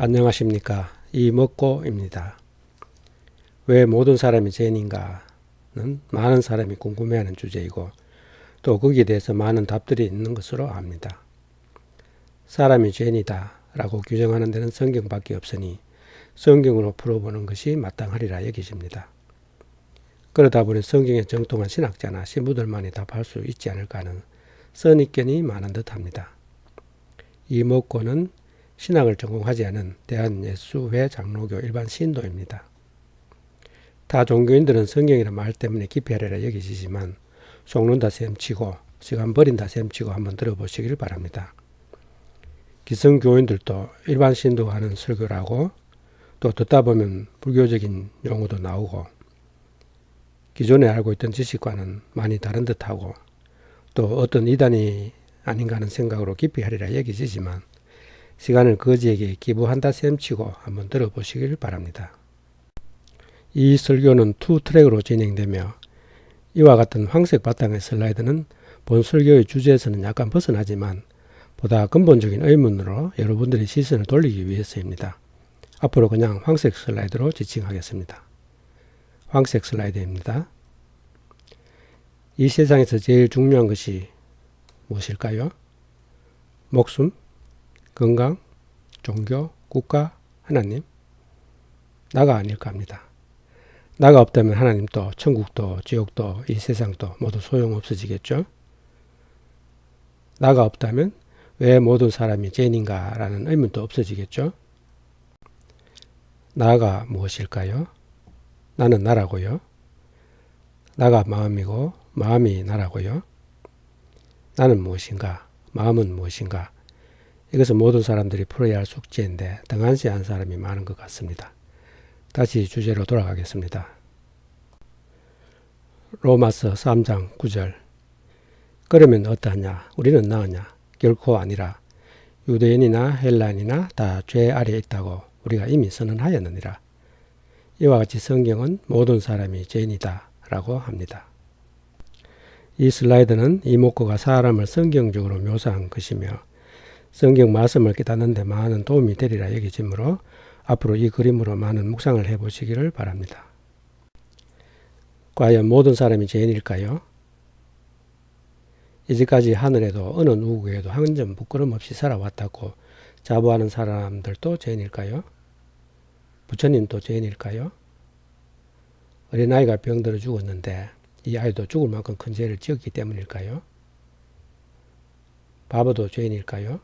안녕하십니까, 이먹고입니다. 왜 모든 사람이 죄인인가는 많은 사람이 궁금해하는 주제이고 또 거기에 대해서 많은 답들이 있는 것으로 압니다. 사람이 죄인이다 라고 규정하는 데는 성경밖에 없으니 성경으로 풀어보는 것이 마땅하리라 여기십니다. 그러다 보니 성경에 정통한 신학자나 신부들만이 답할 수 있지 않을까 하는 선입견이 많은 듯합니다. 이먹고는 신학을 전공하지 않은 대한예수회 장로교 일반 신도입니다. 타 종교인들은 성경이라는 말 때문에 기피하리라 여기시지만 속는다 셈치고 시간 버린다 셈치고 한번 들어보시길 바랍니다. 기성교인들도 일반 신도가 하는 설교라고 또 듣다 보면 불교적인 용어도 나오고 기존에 알고 있던 지식과는 많이 다른 듯하고 또 어떤 이단이 아닌가 하는 생각으로 기피하리라 여기시지만 시간을 거지에게 기부한다 셈치고 한번 들어보시길 바랍니다. 이 설교는 2트랙으로 진행되며 이와 같은 황색 바탕의 슬라이드는 본 설교의 주제에서는 약간 벗어나지만 보다 근본적인 의문으로 여러분들의 시선을 돌리기 위해서입니다. 앞으로 그냥 황색 슬라이드로 지칭하겠습니다. 황색 슬라이드입니다. 이 세상에서 제일 중요한 것이 무엇일까요? 목숨? 건강, 종교, 국가, 하나님? 나가 아닐까 합니다. 나가 없다면 하나님도 천국도 지옥도 이 세상도 모두 소용없어지겠죠? 나가 없다면 왜 모든 사람이 죄인인가 라는 의문도 없어지겠죠? 나가 무엇일까요? 나는 나라고요. 나가 마음이고 마음이 나라고요. 나는 무엇인가? 마음은 무엇인가? 이것은 모든 사람들이 풀어야 할 숙제인데 등한시한 사람이 많은 것 같습니다. 다시 주제로 돌아가겠습니다. 로마서 3장 9절. 그러면 어떠하냐? 우리는 나으냐? 결코 아니라. 유대인이나 헬라인이나 다 죄 아래에 있다고 우리가 이미 선언하였느니라. 이와 같이 성경은 모든 사람이 죄인이다 라고 합니다. 이 슬라이드는 이목구가 사람을 성경적으로 묘사한 것이며 성경 말씀을 깨닫는 데 많은 도움이 되리라 여기지므로 앞으로 이 그림으로 많은 묵상을 해보시기를 바랍니다. 과연 모든 사람이 죄인일까요? 이제까지 하늘에도 어느 누구에게도 한 점 부끄럼 없이 살아왔다고 자부하는 사람들도 죄인일까요? 부처님도 죄인일까요? 어린아이가 병들어 죽었는데 이 아이도 죽을 만큼 큰 죄를 지었기 때문일까요? 바보도 죄인일까요?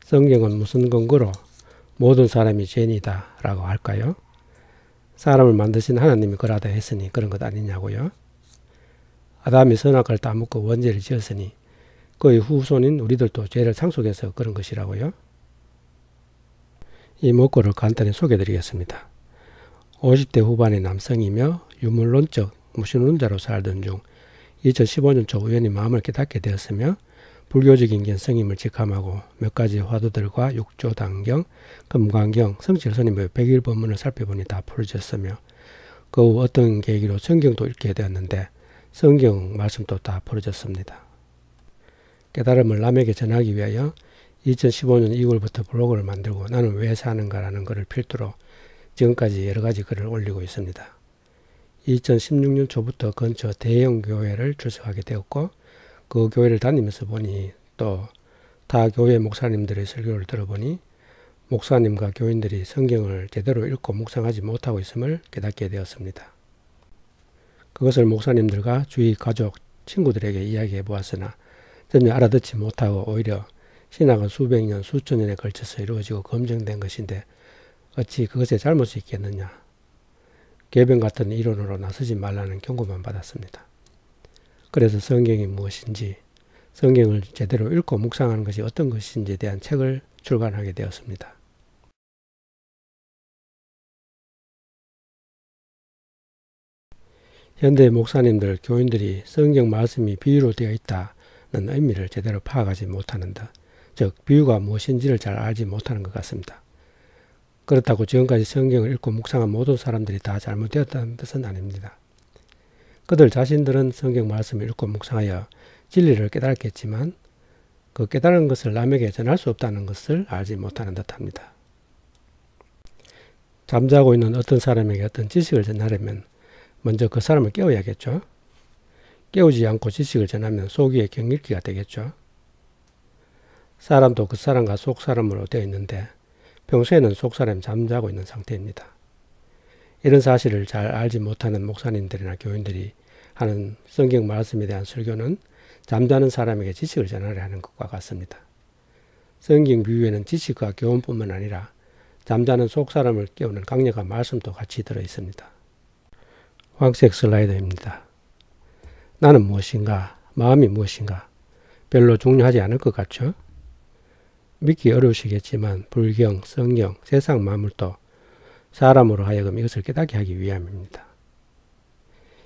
성경은 무슨 근거로 모든 사람이 죄인이다 라고 할까요? 사람을 만드신 하나님이 그러하다 했으니 그런 것 아니냐고요? 아담이 선악을 따먹고 원죄를 지었으니 그의 후손인 우리들도 죄를 상속해서 그런 것이라고요? 이 목고를 간단히 소개해 드리겠습니다. 50대 후반의 남성이며 유물론적 무신론자로 살던 중 2015년 초 우연히 마음을 깨닫게 되었으며 불교적인 견성임을 직함하고 몇 가지 화두들과 육조단경, 금강경, 성실스님의 100일 법문을 살펴보니 다 풀어졌으며 그 후 어떤 계기로 성경도 읽게 되었는데 성경 말씀도 다 풀어졌습니다. 깨달음을 남에게 전하기 위하여 2015년 2월부터 블로그를 만들고 나는 왜 사는가라는 것을 필두로 지금까지 여러 가지 글을 올리고 있습니다. 2016년 초부터 근처 대형 교회를 출석하게 되었고 그 교회를 다니면서 보니 또 타 교회 목사님들의 설교를 들어보니 목사님과 교인들이 성경을 제대로 읽고 묵상하지 못하고 있음을 깨닫게 되었습니다. 그것을 목사님들과 주위 가족, 친구들에게 이야기해 보았으나 전혀 알아듣지 못하고 오히려 신학은 수백 년, 수천 년에 걸쳐서 이루어지고 검증된 것인데 어찌 그것에 잘못이 있겠느냐. 개변 같은 이론으로 나서지 말라는 경고만 받았습니다. 그래서 성경이 무엇인지, 성경을 제대로 읽고 묵상하는 것이 어떤 것인지에 대한 책을 출간하게 되었습니다. 현대 목사님들, 교인들이 성경 말씀이 비유로 되어 있다는 의미를 제대로 파악하지 못하는 것, 즉 비유가 무엇인지를 잘 알지 못하는 것 같습니다. 그렇다고 지금까지 성경을 읽고 묵상한 모든 사람들이 다 잘못되었다는 뜻은 아닙니다. 그들 자신들은 성경 말씀을 읽고 묵상하여 진리를 깨달았겠지만 그 깨달은 것을 남에게 전할 수 없다는 것을 알지 못하는 듯합니다. 잠자고 있는 어떤 사람에게 어떤 지식을 전하려면 먼저 그 사람을 깨워야겠죠. 깨우지 않고 지식을 전하면 속이의 경읽기가 되겠죠. 사람도 그 사람과 속 사람으로 되어 있는데 평소에는 속 사람이 잠자고 있는 상태입니다. 이런 사실을 잘 알지 못하는 목사님들이나 교인들이 하는 성경 말씀에 대한 설교는 잠자는 사람에게 지식을 전하려 하는 것과 같습니다. 성경 비유에는 지식과 교훈뿐만 아니라 잠자는 속 사람을 깨우는 강력한 말씀도 같이 들어 있습니다. 황색 슬라이드입니다. 나는 무엇인가? 마음이 무엇인가? 별로 중요하지 않을 것 같죠? 믿기 어려우시겠지만 불경, 성경, 세상 만물도 사람으로 하여금 이것을 깨닫게 하기 위함입니다.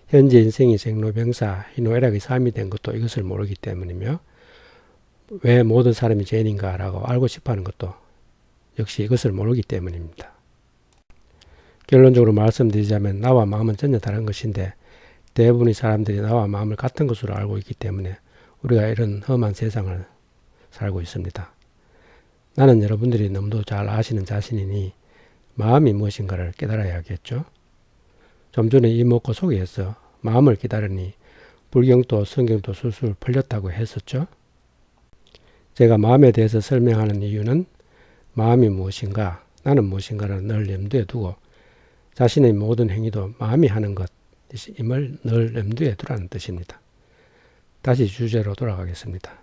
현재 인생이 생로병사, 희노애락의 삶이 된 것도 이것을 모르기 때문이며 왜 모든 사람이 죄인인가 라고 알고 싶어하는 것도 역시 이것을 모르기 때문입니다. 결론적으로 말씀드리자면 나와 마음은 전혀 다른 것인데 대부분의 사람들이 나와 마음을 같은 것으로 알고 있기 때문에 우리가 이런 험한 세상을 살고 있습니다. 나는 여러분들이 너무도 잘 아시는 자신이니 마음이 무엇인가를 깨달아야 하겠죠. 좀 전에 이목구 소개에서 마음을 깨달으니 불경도 성경도 술술 풀렸다고 했었죠. 제가 마음에 대해서 설명하는 이유는 마음이 무엇인가, 나는 무엇인가를 늘 염두에 두고 자신의 모든 행위도 마음이 하는 것임을 늘 염두에 두라는 뜻입니다. 다시 주제로 돌아가겠습니다.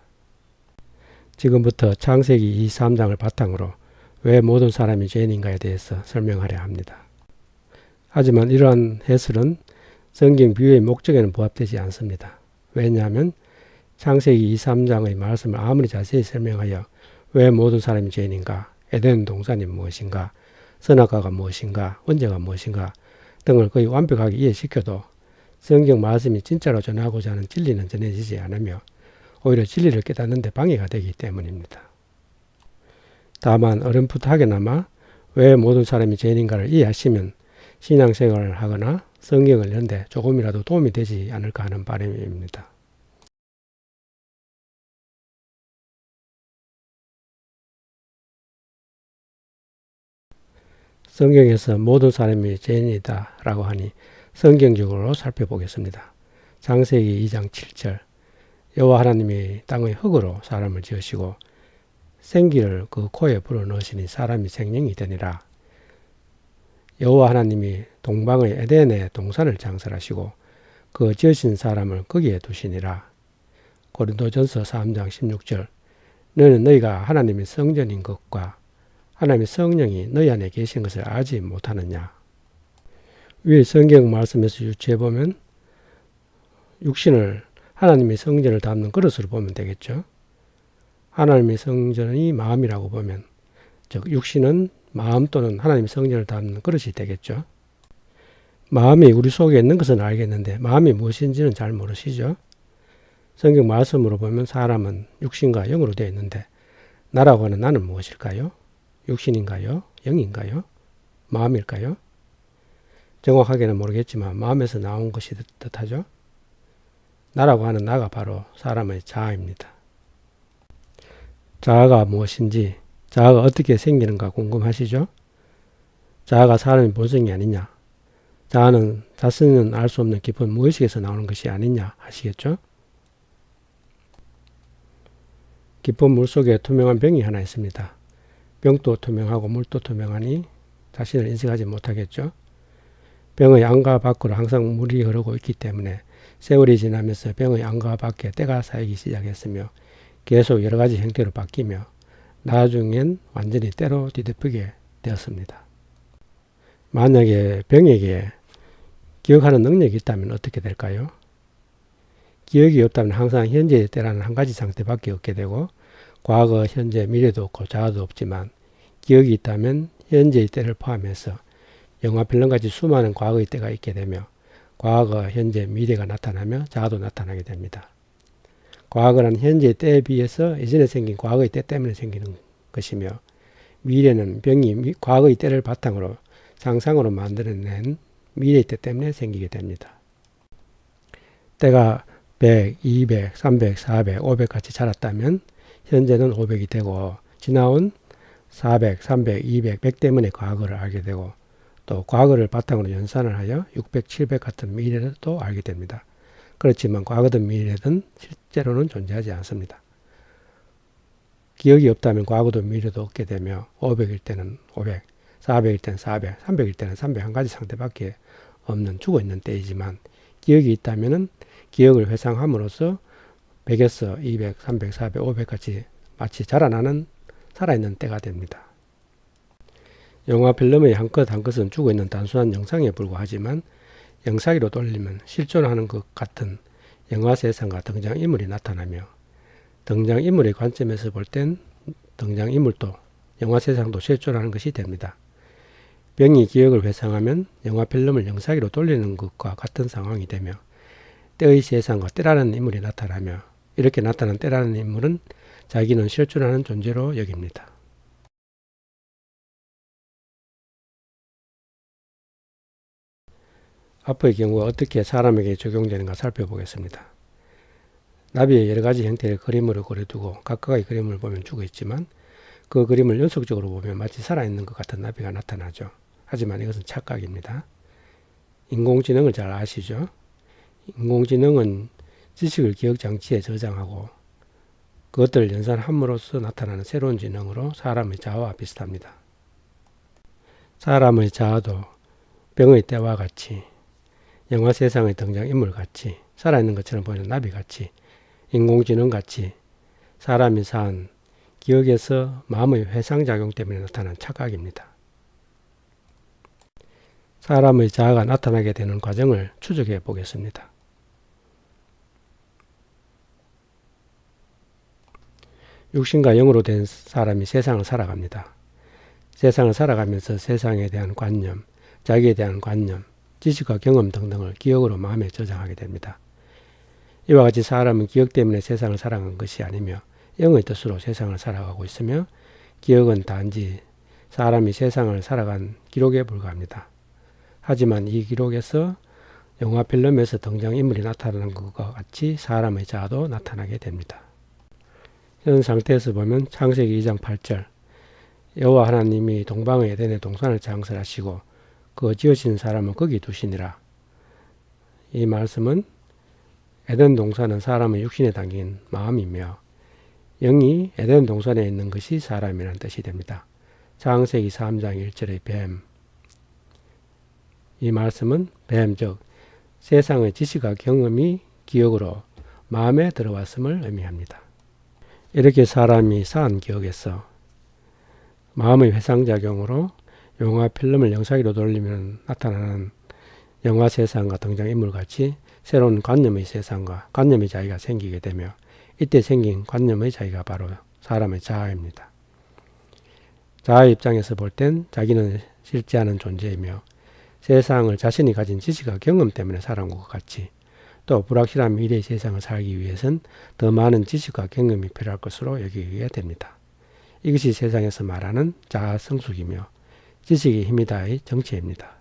지금부터 창세기 23장을 바탕으로 왜 모든 사람이 죄인인가에 대해서 설명하려 합니다. 하지만 이러한 해설은 성경 비유의 목적에는 부합되지 않습니다. 왜냐하면 창세기 23장의 말씀을 아무리 자세히 설명하여 왜 모든 사람이 죄인인가, 에덴 동산이 무엇인가, 선악과가 무엇인가, 언제가 무엇인가 등을 거의 완벽하게 이해시켜도 성경 말씀이 진짜로 전하고자 하는 진리는 전해지지 않으며 오히려 진리를 깨닫는 데 방해가 되기 때문입니다. 다만 어렴풋하게나마 왜 모든 사람이 죄인인가를 이해하시면 신앙생활을 하거나 성경을 읽는데 조금이라도 도움이 되지 않을까 하는 바람입니다. 성경에서 모든 사람이 죄인이다 라고 하니 성경적으로 살펴보겠습니다. 창세기 2장 7절 여호와 하나님이 땅의 흙으로 사람을 지으시고 생기를 그 코에 불어넣으시니 사람이 생명이 되니라. 여호와 하나님이 동방의 에덴에 동산을 창설하시고 그 지으신 사람을 거기에 두시니라. 고린도전서 3장 16절 너희는 너희가 하나님의 성전인 것과 하나님의 성령이 너희 안에 계신 것을 알지 못하느냐. 위에 성경 말씀에서 유추해보면 육신을 하나님의 성전을 담는 그릇으로 보면 되겠죠. 하나님의 성전이 마음이라고 보면 즉 육신은 마음 또는 하나님의 성전을 담는 그릇이 되겠죠. 마음이 우리 속에 있는 것은 알겠는데 마음이 무엇인지는 잘 모르시죠. 성경 말씀으로 보면 사람은 육신과 영으로 되어 있는데 나라고 하는 나는 무엇일까요? 육신인가요? 영인가요? 마음일까요? 정확하게는 모르겠지만 마음에서 나온 것이 뜻하죠. 나라고 하는 나가 바로 사람의 자아입니다. 자아가 무엇인지, 자아가 어떻게 생기는가 궁금하시죠? 자아가 사람의 본성이 아니냐? 자아는 자신은 알 수 없는 깊은 무의식에서 나오는 것이 아니냐 하시겠죠? 깊은 물속에 투명한 병이 하나 있습니다. 병도 투명하고 물도 투명하니 자신을 인식하지 못하겠죠? 병의 안과 밖으로 항상 물이 흐르고 있기 때문에 세월이 지나면서 병의 안과 밖에 때가 쌓이기 시작했으며 계속 여러 가지 형태로 바뀌며 나중엔 완전히 때로 뒤덮이게 되었습니다. 만약에 병에게 기억하는 능력이 있다면 어떻게 될까요? 기억이 없다면 항상 현재의 때라는 한 가지 상태밖에 없게 되고 과거, 현재, 미래도 없고 자아도 없지만 기억이 있다면 현재의 때를 포함해서 영화 필름같이 수많은 과거의 때가 있게 되며 과거, 현재, 미래가 나타나며 자아도 나타나게 됩니다. 과거는 현재의 때에 비해서 예전에 생긴 과거의 때 때문에 생기는 것이며 미래는 병이 과거의 때를 바탕으로 상상으로 만들어낸 미래의 때 때문에 생기게 됩니다. 때가 100, 200, 300, 400, 500 같이 자랐다면 현재는 500이 되고 지나온 400, 300, 200, 100 때문에 과거를 알게 되고 또 과거를 바탕으로 연산을 하여 600, 700 같은 미래도 알게 됩니다. 그렇지만 과거든 미래든 실제로는 존재하지 않습니다. 기억이 없다면 과거도 미래도 없게 되며 500일 때는 500, 400일 때는 400, 300일 때는 300 한 가지 상태밖에 없는 죽어있는 때이지만 기억이 있다면 기억을 회상함으로써 100에서 200, 300, 400, 500 같이 마치 자라나는 살아있는 때가 됩니다. 영화 필름의 한 컷 한 컷은 죽어있는 단순한 영상에 불과하지만 영상기로 돌리면 실존하는 것 같은 영화 세상과 등장인물이 나타나며 등장인물의 관점에서 볼 땐 등장인물도 영화 세상도 실존하는 것이 됩니다. 병이 기억을 회상하면 영화 필름을 영상기로 돌리는 것과 같은 상황이 되며 때의 세상과 때라는 인물이 나타나며 이렇게 나타난 때라는 인물은 자기는 실존하는 존재로 여깁니다. 앞의 경우가 어떻게 사람에게 적용되는가 살펴보겠습니다. 나비의 여러 가지 형태의 그림으로 그려두고 각각의 그림을 보면 죽어있지만 그 그림을 연속적으로 보면 마치 살아있는 것 같은 나비가 나타나죠. 하지만 이것은 착각입니다. 인공지능을 잘 아시죠? 인공지능은 지식을 기억장치에 저장하고 그것들을 연산함으로써 나타나는 새로운 지능으로 사람의 자아와 비슷합니다. 사람의 자아도 병의 때와 같이 영화 세상의 등장인물 같이 살아있는 것처럼 보이는 나비 같이 인공지능 같이 사람이 산 기억에서 마음의 회상작용 때문에 나타난 착각입니다. 사람의 자아가 나타나게 되는 과정을 추적해 보겠습니다. 육신과 영으로 된 사람이 세상을 살아갑니다. 세상을 살아가면서 세상에 대한 관념, 자기에 대한 관념, 지식과 경험 등등을 기억으로 마음에 저장하게 됩니다. 이와 같이 사람은 기억 때문에 세상을 살아간 것이 아니며 영의 뜻으로 세상을 살아가고 있으며 기억은 단지 사람이 세상을 살아간 기록에 불과합니다. 하지만 이 기록에서 영화 필름에서 등장인물이 나타나는 것과 같이 사람의 자아도 나타나게 됩니다. 현 상태에서 보면 창세기 2장 8절 여호와 하나님이 동방의 에덴의 동산을 장설하시고 그 지으신 사람을 거기 두시니라. 이 말씀은 에덴 동산은 사람의 육신에 담긴 마음이며 영이 에덴 동산에 있는 것이 사람이라는 뜻이 됩니다. 창세기 3장 1절의 뱀. 이 말씀은 뱀, 즉 세상의 지식과 경험이 기억으로 마음에 들어왔음을 의미합니다. 이렇게 사람이 쌓은 기억에서 마음의 회상작용으로 영화 필름을 영상기로 돌리면 나타나는 영화 세상과 등장인물같이 새로운 관념의 세상과 관념의 자기가 생기게 되며 이때 생긴 관념의 자기가 바로 사람의 자아입니다. 자아의 입장에서 볼 땐 자기는 실제하는 존재이며 세상을 자신이 가진 지식과 경험 때문에 살아온 것 같이 또 불확실한 미래의 세상을 살기 위해선 더 많은 지식과 경험이 필요할 것으로 여기게 됩니다. 이것이 세상에서 말하는 자아 성숙이며 지식의 힘이다의 정체입니다.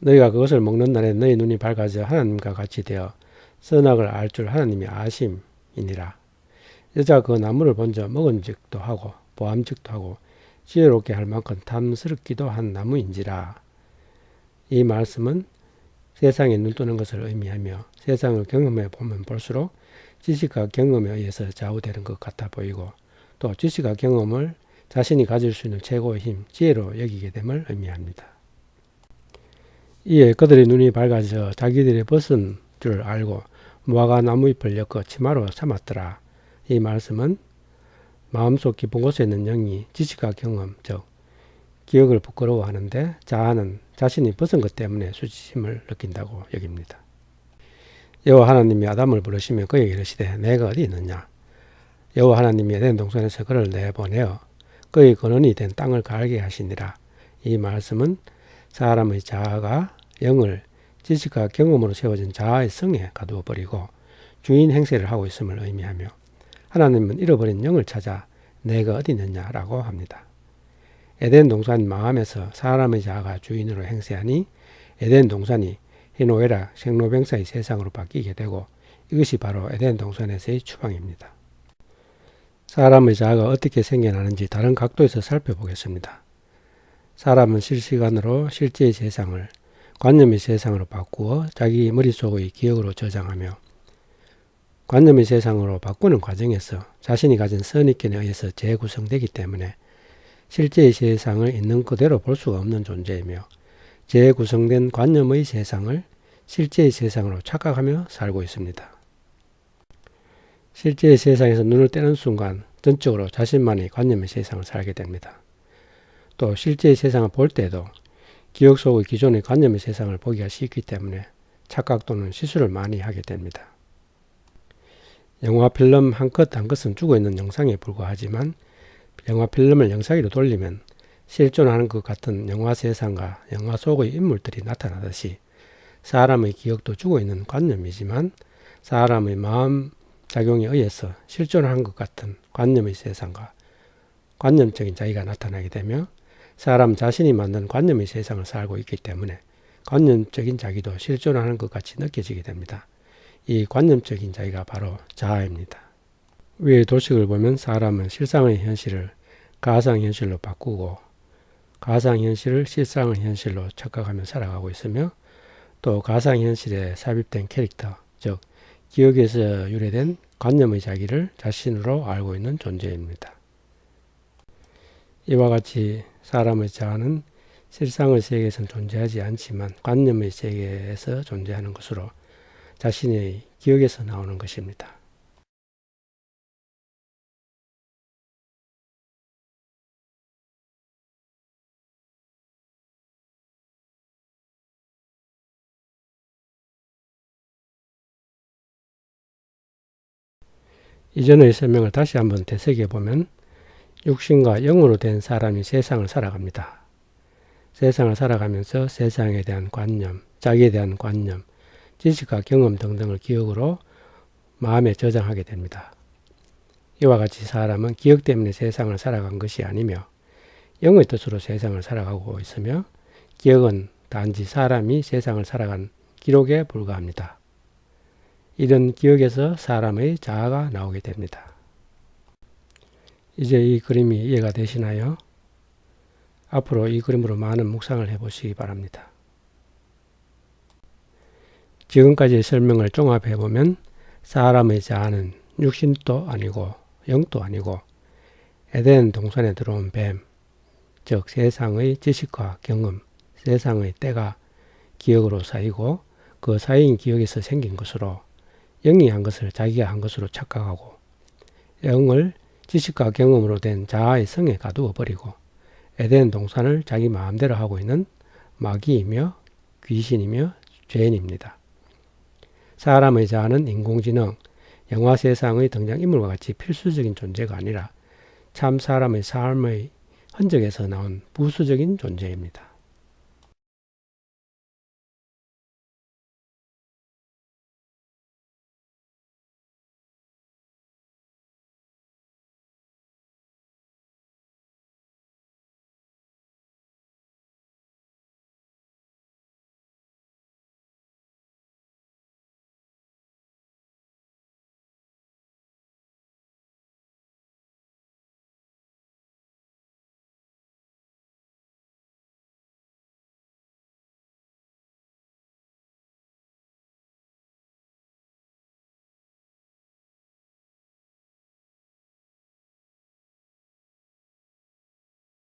너희가 그것을 먹는 날에 너희 눈이 밝아져 하나님과 같이 되어 선악을 알 줄 하나님이 아심이니라. 여자가 그 나무를 본저 먹은 즉도 하고 보암 즉도 하고 지혜롭게 할 만큼 탐스럽기도 한 나무인지라. 이 말씀은 세상에 눈뜨는 것을 의미하며 세상을 경험해 보면 볼수록 지식과 경험에 의해서 좌우되는 것 같아 보이고 또 지식과 경험을 자신이 가질 수 있는 최고의 힘, 지혜로 여기게 됨을 의미합니다. 이에 그들의 눈이 밝아져 자기들이 벗은 줄 알고 무화과 나무잎을 엮어 치마로 삼았더라. 이 말씀은 마음속 깊은 곳에 있는 영이 지식과 경험, 즉 기억을 부끄러워하는데 자아는 자신이 벗은 것 때문에 수치심을 느낀다고 여깁니다. 여호와 하나님이 아담을 부르시며 그에게 이르시되 내가 어디 있느냐. 여호와 하나님이 에덴 동산에서 그를 내보내어 그의 근원이 된 땅을 갈게 하시니라. 이 말씀은 사람의 자아가 영을 지식과 경험으로 세워진 자아의 성에 가두어 버리고 주인 행세를 하고 있음을 의미하며 하나님은 잃어버린 영을 찾아 내가 어디 있느냐라고 합니다. 에덴 동산 마음에서 사람의 자아가 주인으로 행세하니 에덴 동산이 희노애락, 생로병사의 세상으로 바뀌게 되고 이것이 바로 에덴 동산에서의 추방입니다. 사람의 자아가 어떻게 생겨나는지 다른 각도에서 살펴보겠습니다. 사람은 실시간으로 실제의 세상을 관념의 세상으로 바꾸어 자기 머릿속의 기억으로 저장하며 관념의 세상으로 바꾸는 과정에서 자신이 가진 선입견에 의해서 재구성되기 때문에 실제의 세상을 있는 그대로 볼 수가 없는 존재이며 재구성된 관념의 세상을 실제의 세상으로 착각하며 살고 있습니다. 실제의 세상에서 눈을 떼는 순간 전적으로 자신만의 관념의 세상을 살게 됩니다. 또 실제의 세상을 볼 때도 기억 속의 기존의 관념의 세상을 보기가 쉽기 때문에 착각 또는 실수를 많이 하게 됩니다. 영화 필름 한 컷 한 컷은 죽어있는 영상에 불과하지만 영화 필름을 영상위로 돌리면 실존하는 것 같은 영화 세상과 영화 속의 인물들이 나타나듯이 사람의 기억도 죽어있는 관념이지만 사람의 마음 작용에 의해서 실존하는 것 같은 관념의 세상과 관념적인 자기가 나타나게 되며 사람 자신이 만든 관념의 세상을 살고 있기 때문에 관념적인 자기도 실존하는 것 같이 느껴지게 됩니다. 이 관념적인 자기가 바로 자아입니다. 위의 도식을 보면 사람은 실상의 현실을 가상현실로 바꾸고 가상현실을 실상의 현실로 착각하며 살아가고 있으며 또 가상현실에 삽입된 캐릭터, 즉 기억에서 유래된 관념의 자기를 자신으로 알고 있는 존재입니다. 이와 같이 사람의 자아는 실상의 세계에서는 존재하지 않지만 관념의 세계에서 존재하는 것으로 자신의 기억에서 나오는 것입니다. 이전의 설명을 다시 한번 되새겨보면 육신과 영으로 된 사람이 세상을 살아갑니다. 세상을 살아가면서 세상에 대한 관념, 자기에 대한 관념, 지식과 경험 등등을 기억으로 마음에 저장하게 됩니다. 이와 같이 사람은 기억 때문에 세상을 살아간 것이 아니며 영의 뜻으로 세상을 살아가고 있으며 기억은 단지 사람이 세상을 살아간 기록에 불과합니다. 이런 기억에서 사람의 자아가 나오게 됩니다. 이제 이 그림이 이해가 되시나요? 앞으로 이 그림으로 많은 묵상을 해보시기 바랍니다. 지금까지의 설명을 종합해보면 사람의 자아는 육신도 아니고 영도 아니고 에덴 동산에 들어온 뱀, 즉 세상의 지식과 경험, 세상의 때가 기억으로 쌓이고 그 쌓인 기억에서 생긴 것으로 영이 한 것을 자기가 한 것으로 착각하고 영을 지식과 경험으로 된 자아의 성에 가두어 버리고 에덴 동산을 자기 마음대로 하고 있는 마귀이며 귀신이며 죄인입니다. 사람의 자아는 인공지능, 영화 세상의 등장인물과 같이 필수적인 존재가 아니라 참 사람의 삶의 흔적에서 나온 부수적인 존재입니다.